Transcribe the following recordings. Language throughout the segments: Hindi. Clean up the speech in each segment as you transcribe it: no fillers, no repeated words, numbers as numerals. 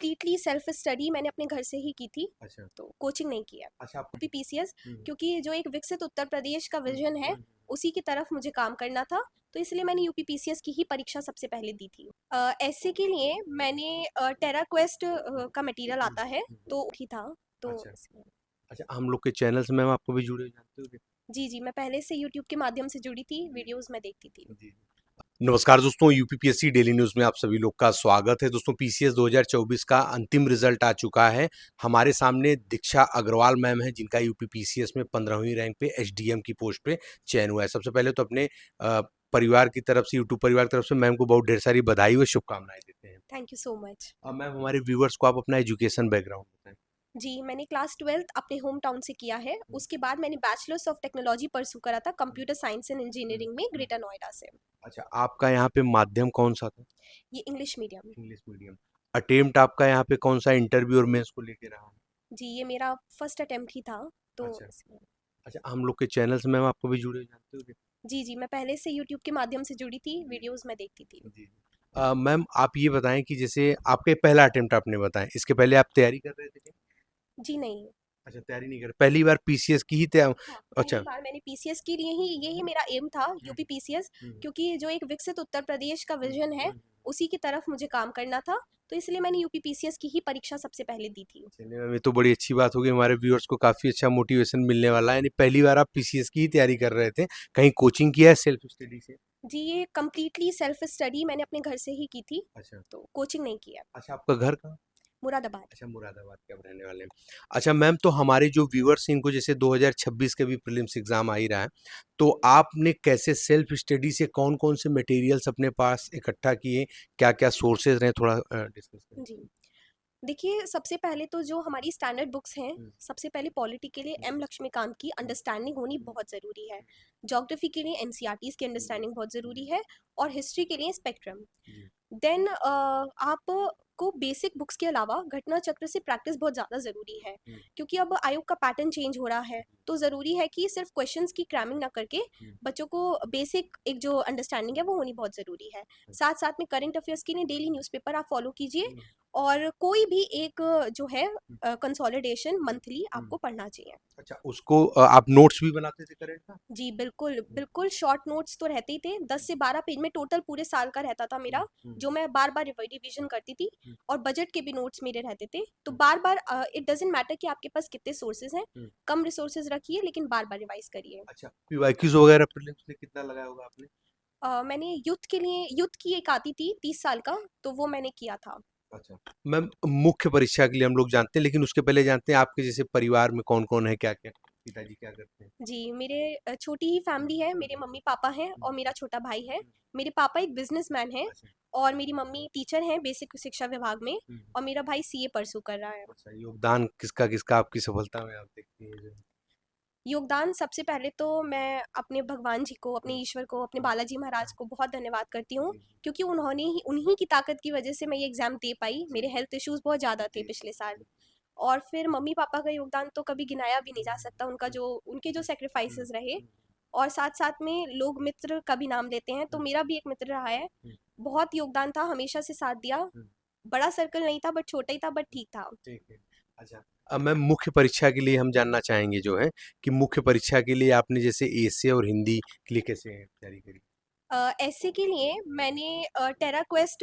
कंप्लीटली सेल्फ स्टडी मैंने अपने घर से ही की थी, अच्छा। तो कोचिंग नहीं किया। अच्छा आप यूपीपीसीएस, हुँ, क्योंकि जो एक विकसित उत्तर प्रदेश का हुँ, विजन है हुँ, उसी की तरफ मुझे काम करना था, तो इसलिए मैंने यूपीपीसीएस की ही परीक्षा सबसे पहले दी थी। ऐसे के लिए मैंने टेरा क्वेस्ट का मटेरियल हुँ, आता है, हुँ। तो ही था। तो अच्छा, अच्छा हम लोग के चैनल से मैम आपको भी जुड़े जानते होंगे? जी जी, मैं पहले से यूट्यूब के माध्यम से जुड़ी थी, वीडियोस मैं देखती थी। जी। नमस्कार दोस्तों, यूपीपीएससी डेली न्यूज़ में आप सभी लोग का स्वागत है। दोस्तों पीसीएस 2024 का अंतिम रिजल्ट आ चुका है। हमारे सामने दीक्षा अग्रवाल मैम हैं जिनका यूपीपीसीएस में 15वीं रैंक पे एसडीएम की पोस्ट पे चयन हुआ है। सबसे पहले तो अपने परिवार की तरफ से, यूट्यूब परिवार की तरफ से मैम को बहुत ढेर सारी बधाई व शुभकामनाएँ देते हैं। Thank you so much. Ma'am हमारे व्यूअर्स को आप अपना एजुकेशन बैकग्राउंड बताएँ? जी, मैंने क्लास 12th अपने होम टाउन से किया है। हुँ, उसके बाद मैंने बैचलर्स ऑफ टेक्नोलॉजी परस्यू करा था हुँ, कंप्यूटर साइंस एंड हुँ, इंजीनियरिंग में हुँ। ग्रेटर नोएडा से। अच्छा आपका यहाँ पे माध्यम कौन-सा था? ये English medium. English medium. Attempt आपका यहाँ पे कौन-सा इंटरव्यू और मेंस को लेके रहा है? जी, ये मेरा फर्स्ट अटेम्प्ट ही था, तो अच्छा। इसलिए। अच्छा हम लोग के चैनल से मैम आपको भी जुड़े जानते होंगे? जी जी, मैं पहले से यूट्यूब के माध्यम से जुड़ी थी, जी, वीडियोस मैं देखती थी। जी। मैम आप ये बताएँ कि जैसे आपका ये पहला अटेम्प्ट आपने बताया, इसके पहले आप तैयारी कर रहे थे क्या? जी नहीं। अच्छा तैयारी नहीं कर पहली बार पीसीएस की ही तैया हाँ, अच्छा। पहली बार मैंने पीसीएस के लिए ही यही मेरा एम था, हुँ, यूपी पीसीएस, हुँ, क्योंकि जो एक विकसित उत्तर प्रदेश का हुँ, विजन है हुँ। उसी की तरफ मुझे काम करना था, तो इसलिए मैंने यूपी पीसीएस की ही परीक्षा सबसे पहले दी थी। चलिए मैम ये तो बड़ी अच्छी बात होगी, हमारे व्यूअर्स को काफ़ी अच्छा मोटिवेशन मिलने वाला है, यानी पहली बार आप पीसीएस की ही तैयारी कर रहे थे, कहीं कोचिंग किया है सेल्फ स्टडी से? जी, ये कंप्लीटली सेल्फ स्टडी मैंने अपने घर से ही की थी, अच्छा। तो कोचिंग नहीं किया। अच्छा आपका घर कहाँ? मुरादाबाद। अच्छा मुरादाबाद के आप रहने वाले हैं। अच्छा मैम तो हमारे जो व्यूअर्स हैं इनको जैसे 2026 के भी प्रीलिम्स एग्ज़ाम आ ही रहा है, तो आपने कैसे सेल्फ स्टडी से कौन-कौन से मटेरियल्स अपने पास इकट्ठा किए? क्या-क्या सोर्सेज़ रहे थोड़ा डिस्कस करें? जी। देखिए, सबसे पहले तो जो हमारी स्टैंडर्ड बुक्स हैं, हुँ, सबसे पहले पॉलिटी के लिए हुँ, एम लक्ष्मीकांत की हुँ, अंडरस्टैंडिंग होनी हुँ, बहुत ज़रूरी है। ज्योग्राफी के लिए एनसीईआरटीज़ की हुँ, अंडरस्टैंडिंग बहुत हुँ, ज़रूरी है, और हिस्ट्री के लिए स्पेक्ट्रम। जी, देन आपको बेसिक बुक्स के अलावा घटना चक्र से प्रैक्टिस बहुत ज़्यादा ज़रूरी है, हुँ, क्योंकि अब आयोग का पैटर्न चेंज हो रहा है, हुँ, तो ज़रूरी है कि सिर्फ क्वेश्चंस की क्रैमिंग ना करके हुँ, बच्चों को बेसिक एक जो अंडरस्टैंडिंग है वो होनी बहुत ज़रूरी है। साथ साथ में करंट अफेयर्स के लिए डेली न्यूज़पेपर आप फॉलो कीजिए, हुँ, और कोई भी एक जो है हुँ, कंसोलिडेशन मंथली हुँ। आपको पढ़ना चाहिए। अच्छा उसको आप नोट्स भी बनाते थे करंट का? जी, बिल्कुल, हुँ, बिल्कुल शॉर्ट नोट्स तो रहते ही थे, 10 से 12 पेज में टोटल पूरे साल का रहता था हुँ, मेरा, हुँ, जो मैं बार-बार रिवीजन करती थी, हुँ, और बजट के भी नोट्स मेरे रहते थे। तो हुँ, बार-बार इट डज़न्ट मैटर कि आपके पास कितने सोर्सेज़ हैं, हुँ। कम रिसोर्सेज़ रखिए लेकिन बार-बार रिवाइज़ करिए। अच्छा पीवाईक्यूज़ वगैरह प्रीलिम्स में कितना लगाया होगा आपने? मैंने यूथ के लिए यूथ की एक आती थी 30 साल का, तो वो मैंने किया था। अच्छा। मैम मुख्य परीक्षा के लिए हम लोग जानते हैं, लेकिन उसके पहले जानते हैं आपके जैसे परिवार में कौन-कौन है, क्या-क्या? पिताजी क्या करते हैं? जी, मेरे छोटी ही फैमिली है, मेरे मम्मी-पापा हैं हुँ, और मेरा छोटा भाई है। हुँ, मेरे पापा एक बिज़नेसमैन हैं, अच्छा। और मेरी मम्मी टीचर हैं बेसिक शिक्षा विभाग में, हुँ, और मेरा भाई सीए परस्यू कर रहा है। अच्छा योगदान किसका-किसका आपकी सफलता में आप देखती हैं जो? योगदान सबसे पहले तो मैं अपने भगवान जी को, अपने हुँ, ईश्वर को, अपने हुँ, बालाजी महाराज को बहुत धन्यवाद करती हूँ, जी, जी, क्योंकि उन्होंने ही उन्हीं की ताकत की वजह से मैं ये एग्ज़ाम दे पाई। जी, मेरे हेल्थ इश्यूज़ बहुत ज़्यादा थे जी, पिछले साल। जी, और फिर मम्मी-पापा का योगदान तो कभी गिनाया भी नहीं हुँ, जा सकता, उनका हुँ, जो उनके जो हुँ, हुँ, सैक्रिफाइसेज़ रहे। हुँ, और साथ-साथ में लोग मित्र का भी नाम लेते हैं, तो हुँ, मेरा भी एक मित्र रहा है। हुँ, बहुत योगदान था, हमेशा से साथ दिया। हुँ, बड़ा सर्कल नहीं था, बट छोटा ही था, बट ठीक था। ठीक है। अच्छा अब मैम मुख्य परीक्षा के लिए हम जानना चाहेंगे जो है कि मुख्य परीक्षा के लिए आपने जैसे एसे और हिंदी के लिए कैसे तैयारी करी? ऐसे के लिए मैंने टेरा क्वेस्ट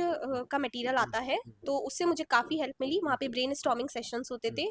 का मटेरियल हुँ, आता है, हुँ, तो उससे मुझे काफ़ी हेल्प मिली। वहाँ हुँ, पे ब्रेनस्टॉर्मिंग सेशंस होते हुँ, थे।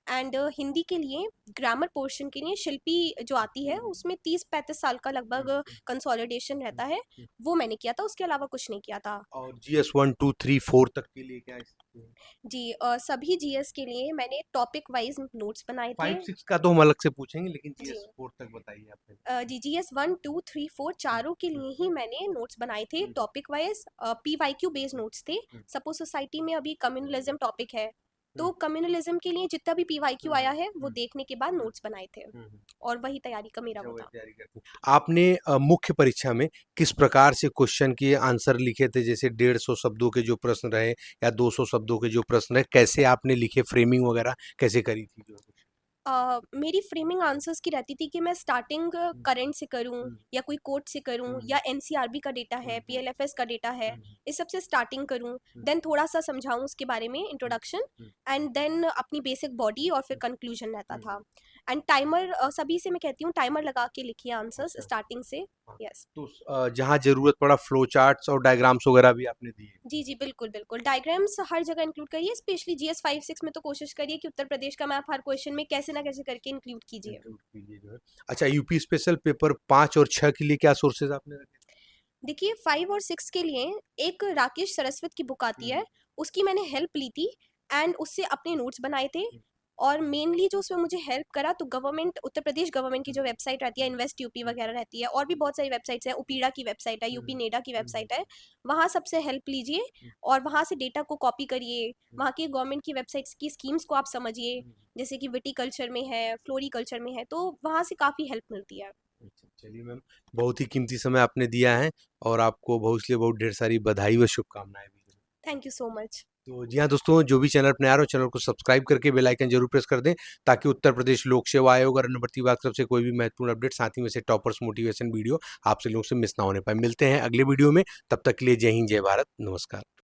एंड हिंदी के लिए ग्रामर पोर्शन के लिए शिल्पी जो आती है, उसमें 30-35 साल का हुँ, लगभग हुँ, कंसोलिडेशन हुँ, रहता है, हुँ। वो मैंने किया था। उसके अलावा कुछ नहीं किया था। और जीएस 1, 2, 3, 4 तक के लिए क्या स्थिति है? जी, सभी जीएस के लिए मैंने टॉपिक वाइज नोट्स बनाए थे। 5-6 का तो हम अलग से पूछेंगे लेकिन जी, जीएस 4 तक बताइए आप पहले। जी, जीएस 1, 2, 3, 4 हुँ, चारों के हुँ, लिए ही मैंने नोट्स बनाए थे, हुँ, topic wise PYQ based notes थे। हुँ, सपोज सोसाइटी में अभी कम्युनलिज्म टॉपिक है, हुँ, तो कम्युनलिज्म के लिए जितना भी पीवाईक्यू हुँ, आया है वो हुँ, देखने के बाद हुँ, नोट्स बनाए थे, हुँ, हुँ। और वही तैयारी का मेरा अच्छा वो वही था। तैयारी करते हैं। आपने मुख्य परीक्षा में किस प्रकार से क्वेश्चन के आंसर लिखे थे? जैसे 150 शब्दों के जो प्रश्न रहे या 200 शब्दों के जो प्रश्न रहे, कैसे आपने लिखे? फ्रेमिंग वगैरह कैसे करी थी जो? मेरी फ्रेमिंग आंसर्स की रहती थी कि मैं स्टार्टिंग हुँ, करंट से करूँ हुँ, या कोई कोट से करूँ हुँ, या एनसीईआरबी का डेटा हुँ, है, हुँ, पीएलएफएस का डेटा है, हुँ, इस सब से स्टार्टिंग करूँ, हुँ, देन थोड़ा-सा समझाऊँ उसके बारे में हुँ, इंट्रोडक्शन हुँ, एंड देन अपनी बेसिक बॉडी और फिर हुँ, कंक्लूजन रहता हुँ, था। एंड टाइमर सभी से मैं कहती हूँ टाइमर लगा के लिखिए आंसर्स अच्छा। स्टार्टिंग से। हाँ, यस। तो जहाँ ज़रूरत पड़ा फ्लो चार्ट्स और डायग्राम्स वगैरह भी आपने दिए? जी, जी, बिल्कुल, बिल्कुल। डायग्राम्स हर जगह इंक्लूड करिए, स्पेशली जीएस 5-6 में तो कोशिश करिए कि उत्तर प्रदेश का मैप हर क्वेश्चन में कैसे ना कैसे करके इंक्लूड कीजिए। इंक्लूड कीजिए जो है। अच्छा, यूपी स्पेशल पेपर 5 और 6 के लिए क्या सोर्सेज़ आपने रखे? देखिए 5 और 6 के लिए एक राकेश सरस्वत की बुक हुँ, आती है, हुँ, उसकी मैंने हेल्प ली थी एंड उससे अपने नोट्स बनाए थे। हुँ, और मेनली जो उसमें मुझे हेल्प करा तो गवर्नमेंट उत्तर प्रदेश गवर्नमेंट की हुँ, जो वेबसाइट रहती है हुँ, इन्वेस्ट यूपी हुँ, वगैरह रहती है और भी बहुत सारी वेबसाइट्स हैं, उपीड़ा की वेबसाइट है, हुँ, यूपी हुँ, नेडा की हुँ, हुँ, वेबसाइट है, वहाँ सबसे हेल्प लीजिए हुँ, और वहाँ से डेटा को कॉपी करिए, हुँ, वहाँ की गवर्नमेंट की वेबसाइट्स की स्कीम्स को आप समझिए, हुँ। जैसे कि विटीकल्चर में है, फ्लोरीकल्चर में है, तो वहाँ से काफ़ी हेल्प मिलती है। अच्छा, चलिए मैम, बहुत ही कीमती समय आपने दिया है और आपको इसलिए बहुत ढेर सारी बधाई व शुभकामनाएँ भी। Thank you so much. तो जी हाँ दोस्तों, जो भी चैनल पर नए आ रहे हो, चैनल को सब्सक्राइब करके बेल आइकन जरूर प्रेस कर दें, ताकि उत्तर प्रदेश लोक सेवा आयोग और अन्य भर्ती विभाग की तरफ से कोई भी महत्वपूर्ण अपडेट, साथ ही में से टॉपर्स मोटिवेशन वीडियो आपसे लोगों से मिस ना होने पाए। मिलते हैं अगले वीडियो में, तब तक के लिए जय हिंद, जय भारत, नमस्कार।